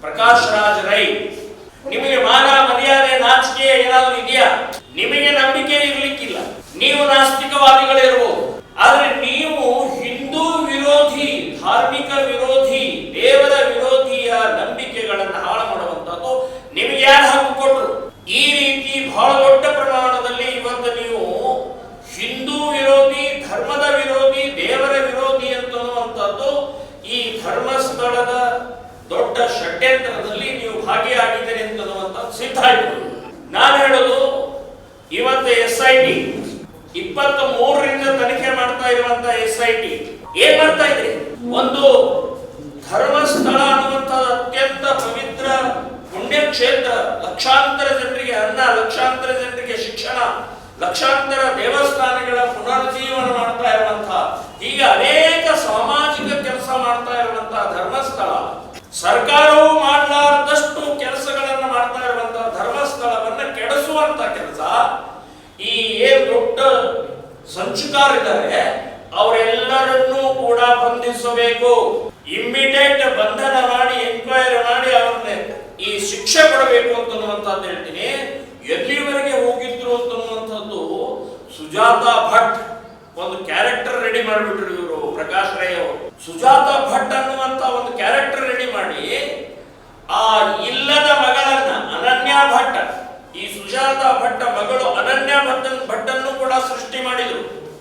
ಪ್ರಕಾಶ್ ರಾಜ್ ರೈ, ನಿಮಗೆ ಮಾನ ಮರ್ಯಾದೆ ನಾಚಿಕೆ ಏನಾದರೂ ಇದೆಯಾ? ನಿಮಗೆ ನಂಬಿಕೆ ಇರ್ಲಿಕ್ಕಿಲ್ಲ, ನೀವು ನಾಸ್ತಿಕವಾದಿಗಳಿರ್ಬೋದು, ಆದ್ರೆ ನೀವು ಹಿಂದೂ ವಿರೋಧಿ, ಧಾರ್ಮಿಕ ವಿರೋಧಿ, ದೇವರ ವಿರೋಧಿಯ ನಂಬಿಕೆಗಳನ್ನು ಹಾಳು ಮಾಡುವಂತದ್ದು ನಿಮಗೆ ಯಾರು ಹಕ್ಕು ಕೊಟ್ಟರು? ಈ ರೀತಿ ಬಹಳ ದೊಡ್ಡ ಪ್ರಮಾಣದಲ್ಲಿ ಇವತ್ತು ನೀವು ಹಿಂದೂ ವಿರೋಧಿ, ಧರ್ಮದ ವಿರೋಧಿ, ದೇವರ ವಿರೋಧಿ ಅಂತನ್ನುವಂಥದ್ದು ಈ ಧರ್ಮಸ್ಥಳದ ದೊಡ್ಡ ಷಡ್ಯಂತ್ರದಲ್ಲಿ ನೀವು ಭಾಗಿಯಾಗಿದ್ದೀರಿ ಅಂತನ್ನುವಂಥದ್ದು ಸಿದ್ಧ ಆಯಿತು. ನಾನು ಹೇಳೋದು, ಇವತ್ತು SIT 23ರಿಂದ ತನಿಖೆ ಮಾಡ್ತಾ ಇರುವಂತ SIT ಏನ್ ಮಾಡ್ತಾ ಇದ್ರಿ? ಒಂದು ಧರ್ಮಸ್ಥಳ ಅನ್ನುವಂಥದ್ದು ಅತ್ಯಂತ ಪವಿತ್ರ ಪುಣ್ಯಕ್ಷೇತ್ರ, ಲಕ್ಷಾಂತರ ಜನರಿಗೆ ಅನ್ನ, ಲಕ್ಷಾಂತರ ಜನರಿಗೆ ಶಿಕ್ಷಣ, ಲಕ್ಷಾಂತರ ದೇವಸ್ಥಾನಗಳ ಪುನರುಜ್ಜೀವನ ಮಾಡ್ತಾ ಇರುವಂತಹ, ಈಗ ಅನೇಕ ಸಾಮಾಜಿಕ ಕೆಲಸ ಮಾಡ್ತಾ ಇರುವಂತಹ ಧರ್ಮಸ್ಥಳ, ಸರ್ಕಾರವು ಮಾಡಲಾರದಷ್ಟು ಕೆಲಸಗಳನ್ನು ಮಾಡ್ತಾ ಇರುವಂತಹ ಧರ್ಮಸ್ಥಳವನ್ನ ಕೆಡಿಸುವಂತ ಕೆಲಸ ಈ ಏನ್ ದೊಡ್ಡ ಸಂಚುಕಾರಿದ್ದಾರೆ ಅವರೆಲ್ಲರನ್ನೂ ಕೂಡ ಬಂಧಿಸಬೇಕು. ಇಮ್ಮಿಡಿಯೇಟ್ ಬಂಧನ ಮಾಡಿ, ಎಂಕ್ವೈರಿ ಮಾಡಿ ಅವ್ರನ್ನ ಈ ಶಿಕ್ಷೆ ಕೊಡಬೇಕು ಅಂತನ್ನುವಂಥದ್ದು ಹೇಳ್ತೀನಿ. ಎಲ್ಲಿವರೆಗೆ ಹೋಗಿದ್ರು ಅಂತನ್ನುವಂಥದ್ದು, ಸುಜಾತಾ ಭಟ್ ಒಂದು ಕ್ಯಾರೆಕ್ಟರ್ ರೆಡಿ ಮಾಡಿಬಿಟ್ರು ಇವರು, ಪ್ರಕಾಶ್ ರೈ ಅವರು. ಸುಜಾತಾ ಭಟ್ ಅನ್ನುವಂತ ಒಂದು ಕ್ಯಾರೆಕ್ಟರ್ ರೆಡಿ ಮಾಡಿ ಆ ಇಲ್ಲದ ಮಗಳನ್ನ ಅನನ್ಯಾ ಭಟ್, ಈ ಸುಜಾತಾ ಭಟ್ ಮಗಳು ಅನನ್ಯಾ ಭಟ್ಟನ್ನು ಕೂಡ ಸೃಷ್ಟಿ ಮಾಡಿದ್ರು.